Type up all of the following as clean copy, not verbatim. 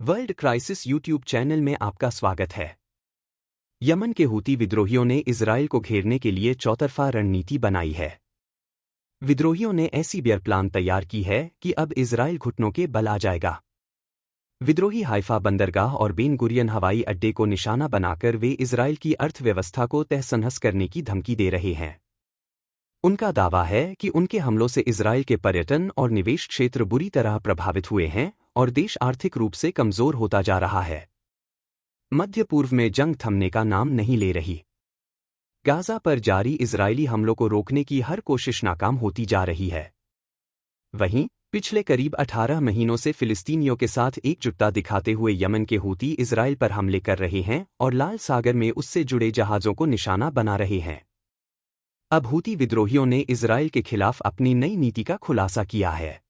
World crisis YouTube channel में आपका स्वागत है। यमन के हूती विद्रोहियों ने इजराइल को घेरने के लिए चौतरफा रणनीति बनाई है। विद्रोहियों ने ऐसी बियर प्लान तैयार की है कि अब इजराइल घुटनों के बल आ जाएगा। विद्रोही हाइफा बंदरगाह और बेन गुरियन हवाई अड्डे को निशाना बनाकर वे इजराइल की अर्थव्यवस्था को तहस-नहस करने की धमकी दे रहे हैं। उनका दावा है कि उनके हमलों से इजराइल के पर्यटन और निवेश क्षेत्र बुरी तरह प्रभावित हुए हैं और देश आर्थिक रूप से कमजोर होता जा रहा है। मध्य पूर्व में जंग थमने का नाम नहीं ले रही। गाजा पर जारी इजरायली हमलों को रोकने की हर कोशिश नाकाम होती जा रही है। वहीं पिछले करीब 18 महीनों से फिलिस्तीनियों के साथ एकजुटता दिखाते हुए यमन के हूती इजराइल पर हमले कर रहे हैं और लाल सागर में उससे जुड़े जहाजों को निशाना बना रहे हैं। अब हूती विद्रोहियों ने इजराइल के खिलाफ अपनी नई नीति का खुलासा किया है।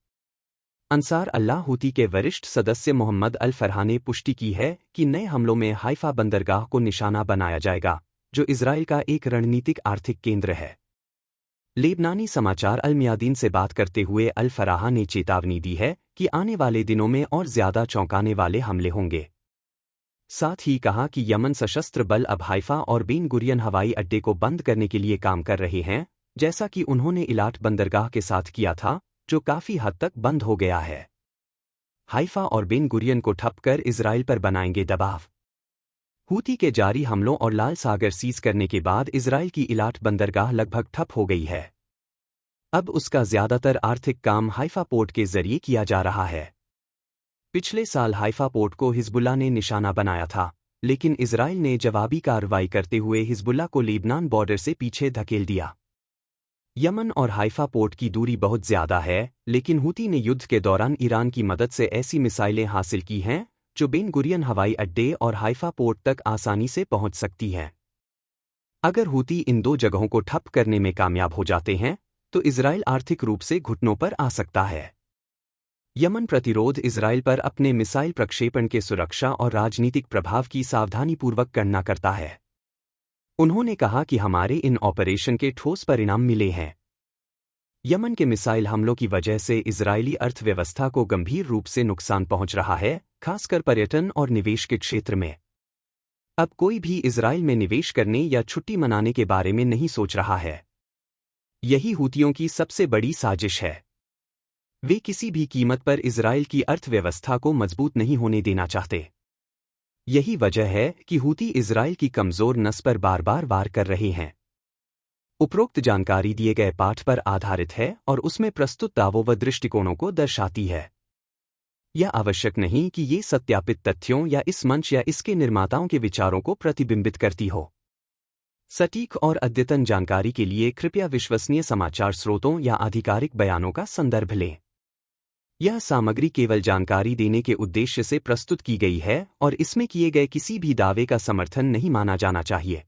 अंसार अल्लाह हूती के वरिष्ठ सदस्य मोहम्मद अल फरहा ने पुष्टि की है कि नए हमलों में हाइफा बंदरगाह को निशाना बनाया जाएगा, जो इजराइल का एक रणनीतिक आर्थिक केंद्र है। लेबनानी समाचार अल मियादीन से बात करते हुए अल फराह ने चेतावनी दी है कि आने वाले दिनों में और ज्यादा चौंकाने वाले हमले होंगे। साथ ही कहा कि यमन सशस्त्र बल अब हाइफा और बेन गुरियन हवाई अड्डे को बंद करने के लिए काम कर रहे हैं, जैसा कि उन्होंने इलाट बंदरगाह के साथ किया था, जो काफी हद तक बंद हो गया है। हाइफा और बेन गुरियन को ठप कर इजराइल पर बनाएंगे दबाव। हूती के जारी हमलों और लाल सागर सीज करने के बाद इजराइल की इलाट बंदरगाह लगभग ठप हो गई है। अब उसका ज्यादातर आर्थिक काम हाइफा पोर्ट के जरिए किया जा रहा है। पिछले साल हाइफा पोर्ट को हिजबुल्लाह ने निशाना बनाया था, लेकिन इजराइल ने जवाबी कार्रवाई करते हुए हिजबुल्लाह को लेबनान बॉर्डर से पीछे धकेल दिया। यमन और हाइफा पोर्ट की दूरी बहुत ज्यादा है, लेकिन हूती ने युद्ध के दौरान ईरान की मदद से ऐसी मिसाइलें हासिल की हैं जो बेन गुरियन हवाई अड्डे और हाइफा पोर्ट तक आसानी से पहुंच सकती हैं। अगर हूती इन दो जगहों को ठप करने में कामयाब हो जाते हैं तो इजराइल आर्थिक रूप से घुटनों पर आ सकता है। यमन प्रतिरोध इजराइल पर अपने मिसाइल प्रक्षेपण के सुरक्षा और राजनीतिक प्रभाव की सावधानीपूर्वक गणना करता है। उन्होंने कहा कि हमारे इन ऑपरेशन के ठोस परिणाम मिले हैं। यमन के मिसाइल हमलों की वजह से इजरायली अर्थव्यवस्था को गंभीर रूप से नुकसान पहुंच रहा है, खासकर पर्यटन और निवेश के क्षेत्र में। अब कोई भी इजराइल में निवेश करने या छुट्टी मनाने के बारे में नहीं सोच रहा है। यही हूतियों की सबसे बड़ी साजिश है। वे किसी भी कीमत पर इजराइल की अर्थव्यवस्था को मजबूत नहीं होने देना चाहते। यही वजह है कि हूती इजराइल की कमजोर नस पर बार बार वार कर रहे हैं। उपरोक्त जानकारी दिए गए पाठ पर आधारित है और उसमें प्रस्तुत दावों व दृष्टिकोणों को दर्शाती है। यह आवश्यक नहीं कि ये सत्यापित तथ्यों या इस मंच या इसके निर्माताओं के विचारों को प्रतिबिंबित करती हो। सटीक और अद्यतन जानकारी के लिए कृपया विश्वसनीय समाचार स्रोतों या आधिकारिक बयानों का संदर्भ लें। यह सामग्री केवल जानकारी देने के उद्देश्य से प्रस्तुत की गई है और इसमें किए गए किसी भी दावे का समर्थन नहीं माना जाना चाहिए।